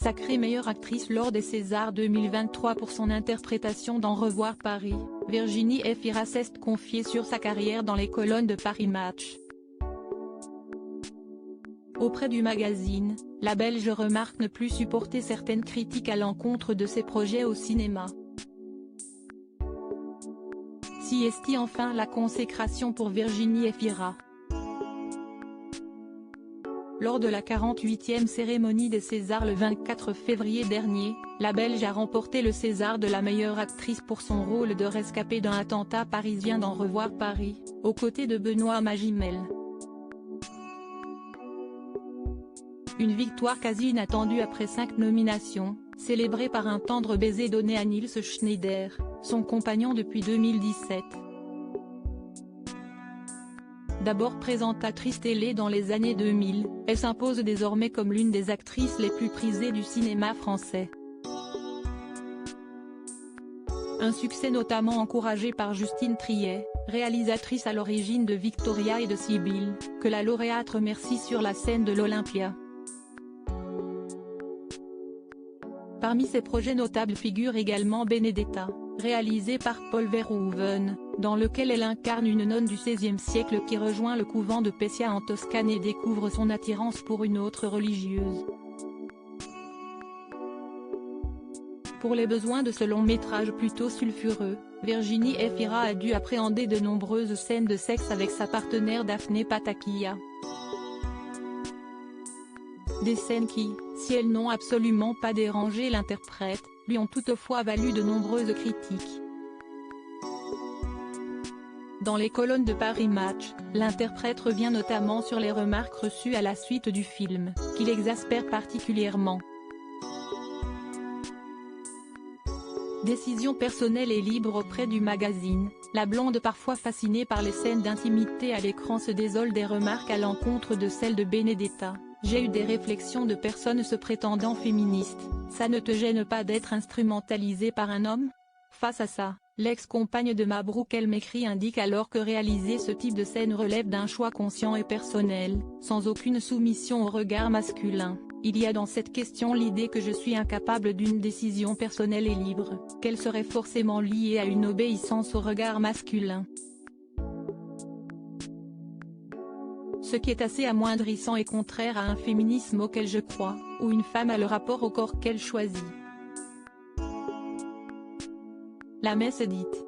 Sacrée meilleure actrice lors des Césars 2023 pour son interprétation dans Revoir Paris, Virginie Efira s'est confiée sur sa carrière dans les colonnes de Paris Match. Auprès du magazine, la Belge remarque ne plus supporter certaines critiques à l'encontre de ses projets au cinéma. Si est-il enfin la consécration pour Virginie Efira? Lors de la 48e cérémonie des Césars le 24 février dernier, la Belge a remporté le César de la meilleure actrice pour son rôle de rescapée d'un attentat parisien dans Revoir Paris, aux côtés de Benoît Magimel. Une victoire quasi inattendue après 5 nominations, célébrée par un tendre baiser donné à Nils Schneider, son compagnon depuis 2017. D'abord présentatrice télé dans les années 2000, elle s'impose désormais comme l'une des actrices les plus prisées du cinéma français. Un succès notamment encouragé par Justine Triet, réalisatrice à l'origine de Victoria et de Sibylle, que la lauréate remercie sur la scène de l'Olympia. Parmi ses projets notables figure également Benedetta, réalisé par Paul Verhoeven, dans lequel elle incarne une nonne du XVIe siècle qui rejoint le couvent de Pescia en Toscane et découvre son attirance pour une autre religieuse. Pour les besoins de ce long métrage plutôt sulfureux, Virginie Efira a dû appréhender de nombreuses scènes de sexe avec sa partenaire Daphné Patakia. Des scènes qui, si elles n'ont absolument pas dérangé l'interprète, lui ont toutefois valu de nombreuses critiques. Dans les colonnes de Paris Match, l'interprète revient notamment sur les remarques reçues à la suite du film, qui l'exaspèrent particulièrement. Décision personnelle et libre auprès du magazine, la blonde parfois fascinée par les scènes d'intimité à l'écran se désole des remarques à l'encontre de celles de Benedetta. J'ai eu des réflexions de personnes se prétendant féministes, ça ne te gêne pas d'être instrumentalisée par un homme? Face à ça, l'ex-compagne de Mabrouk El Mekri indique alors que réaliser ce type de scène relève d'un choix conscient et personnel, sans aucune soumission au regard masculin. Il y a dans cette question l'idée que je suis incapable d'une décision personnelle et libre, qu'elle serait forcément liée à une obéissance au regard masculin. Ce qui est assez amoindrissant et contraire à un féminisme auquel je crois, où une femme a le rapport au corps qu'elle choisit. La messe est dite.